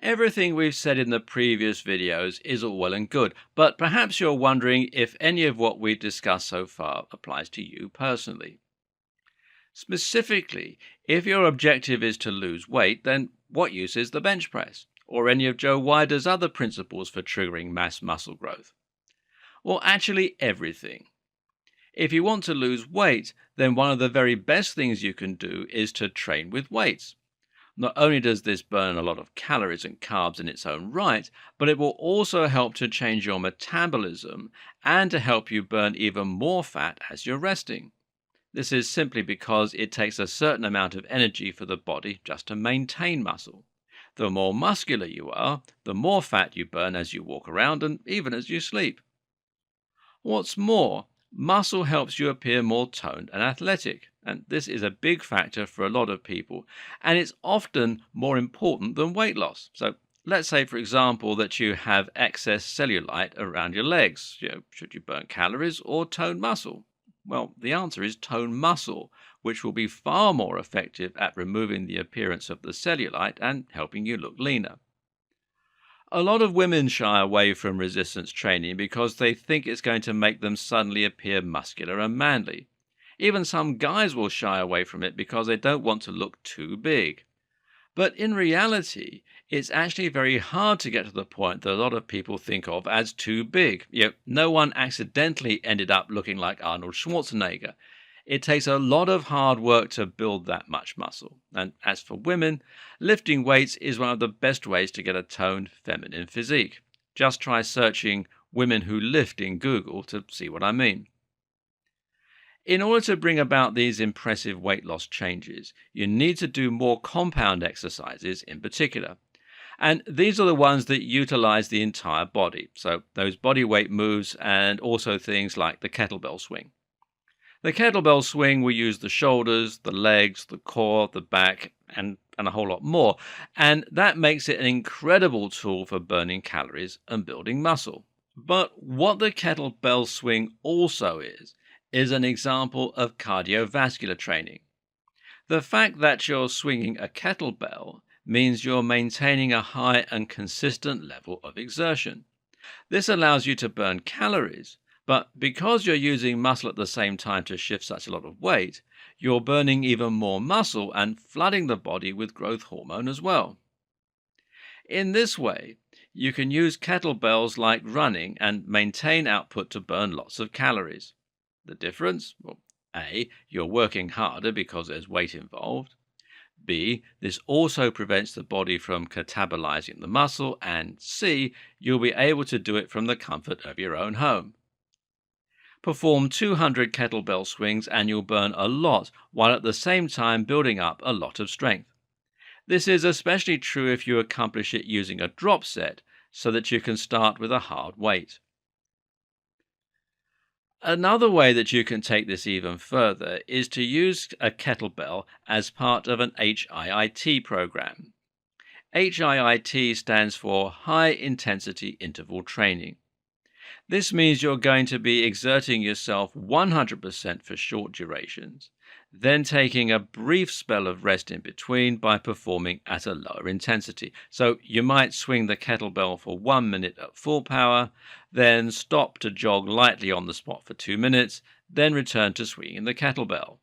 Everything we've said in the previous videos is all well and good, but perhaps you're wondering if any of what we've discussed so far applies to you personally. Specifically, if your objective is to lose weight, then what use is the bench press, or any of Joe Weider's other principles for triggering mass muscle growth? Well, actually everything. If you want to lose weight, then one of the very best things you can do is to train with weights. Not only does this burn a lot of calories and carbs in its own right, but it will also help to change your metabolism and to help you burn even more fat as you're resting. This is simply because it takes a certain amount of energy for the body just to maintain muscle. The more muscular you are, the more fat you burn as you walk around and even as you sleep. What's more, muscle helps you appear more toned and athletic, and this is a big factor for a lot of people, and it's often more important than weight loss. So let's say, for example, that you have excess cellulite around your legs. Should you burn calories or tone muscle? Well, the answer is tone muscle, which will be far more effective at removing the appearance of the cellulite and helping you look leaner. A lot of women shy away from resistance training because they think it's going to make them suddenly appear muscular and manly. Even some guys will shy away from it because they don't want to look too big. But in reality, it's actually very hard to get to the point that a lot of people think of as too big. No one accidentally ended up looking like Arnold Schwarzenegger. It takes a lot of hard work to build that much muscle. And as for women, lifting weights is one of the best ways to get a toned, feminine physique. Just try searching women who lift in Google to see what I mean. In order to bring about these impressive weight loss changes, you need to do more compound exercises in particular. And these are the ones that utilize the entire body. So those body weight moves and also things like the kettlebell swing. The kettlebell swing will use the shoulders, the legs, the core, the back, and a whole lot more. And that makes it an incredible tool for burning calories and building muscle. But what the kettlebell swing also is an example of cardiovascular training. The fact that you're swinging a kettlebell means you're maintaining a high and consistent level of exertion. This allows you to burn calories, but because you're using muscle at the same time to shift such a lot of weight, you're burning even more muscle and flooding the body with growth hormone as well. In this way, you can use kettlebells like running and maintain output to burn lots of calories. The difference? Well, A, you're working harder because there's weight involved. B, this also prevents the body from catabolizing the muscle. And C, you'll be able to do it from the comfort of your own home. Perform 200 kettlebell swings and you'll burn a lot while at the same time building up a lot of strength. This is especially true if you accomplish it using a drop set so that you can start with a hard weight. Another way that you can take this even further is to use a kettlebell as part of an HIIT program. HIIT stands for High Intensity Interval Training. This means you're going to be exerting yourself 100% for short durations, then taking a brief spell of rest in between by performing at a lower intensity. So you might swing the kettlebell for 1 minute at full power, then stop to jog lightly on the spot for 2 minutes, then return to swinging the kettlebell.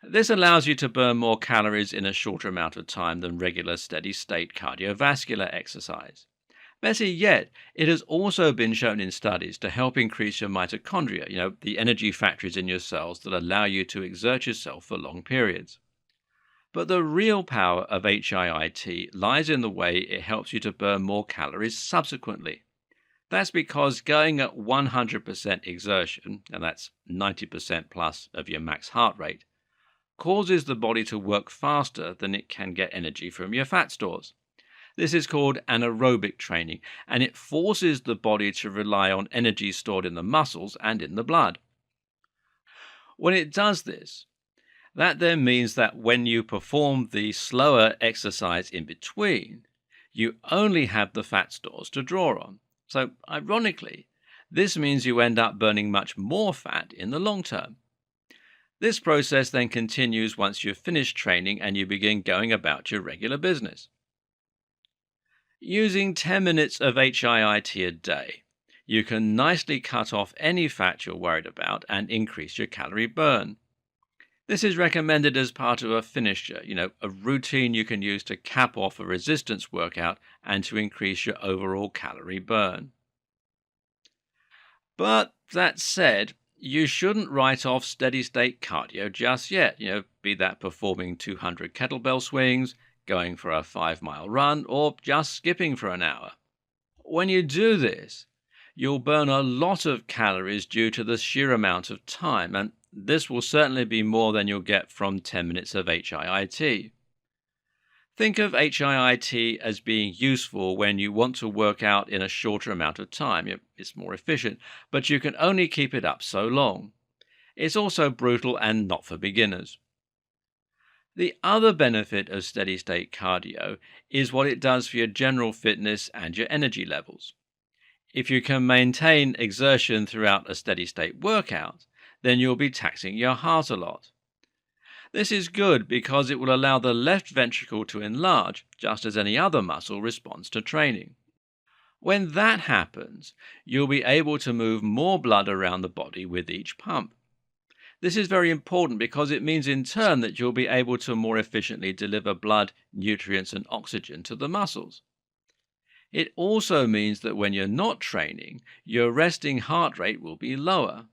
This allows you to burn more calories in a shorter amount of time than regular steady-state cardiovascular exercise. Better yet, it has also been shown in studies to help increase your mitochondria, the energy factories in your cells that allow you to exert yourself for long periods. But the real power of HIIT lies in the way it helps you to burn more calories subsequently. That's because going at 100% exertion, and that's 90% plus of your max heart rate, causes the body to work faster than it can get energy from your fat stores. This is called anaerobic training, and it forces the body to rely on energy stored in the muscles and in the blood. When it does this, that then means that when you perform the slower exercise in between, you only have the fat stores to draw on. So, ironically, this means you end up burning much more fat in the long term. This process then continues once you've finished training and you begin going about your regular business. Using 10 minutes of HIIT a day, you can nicely cut off any fat you're worried about and increase your calorie burn. This is recommended as part of a finisher, a routine you can use to cap off a resistance workout and to increase your overall calorie burn. But that said, you shouldn't write off steady state cardio just yet, be that performing 200 kettlebell swings, going for a 5-mile run, or just skipping for an hour. When you do this, you'll burn a lot of calories due to the sheer amount of time, and this will certainly be more than you'll get from 10 minutes of HIIT. Think of HIIT as being useful when you want to work out in a shorter amount of time. It's more efficient, but you can only keep it up so long. It's also brutal and not for beginners. The other benefit of steady state cardio is what it does for your general fitness and your energy levels. If you can maintain exertion throughout a steady state workout, then you'll be taxing your heart a lot. This is good because it will allow the left ventricle to enlarge, just as any other muscle responds to training. When that happens, you'll be able to move more blood around the body with each pump. This is very important because it means in turn that you'll be able to more efficiently deliver blood, nutrients, and oxygen to the muscles. It also means that when you're not training, your resting heart rate will be lower.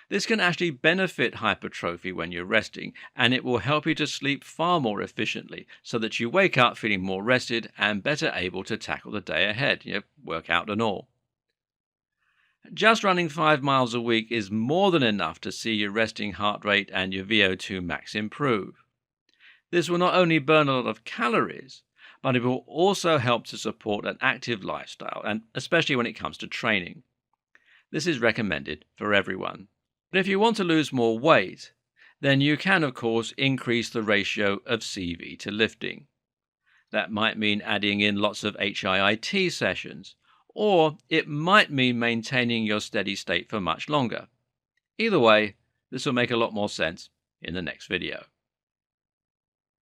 This can actually benefit hypertrophy when you're resting, and it will help you to sleep far more efficiently so that you wake up feeling more rested and better able to tackle the day ahead, workout and all. Just running 5 miles a week is more than enough to see your resting heart rate and your VO2 max improve. This will not only burn a lot of calories, but it will also help to support an active lifestyle, and especially when it comes to training. This is recommended for everyone. But if you want to lose more weight, then you can, of course, increase the ratio of CV to lifting. That might mean adding in lots of HIIT sessions, or it might mean maintaining your steady state for much longer. Either way, this will make a lot more sense in the next video.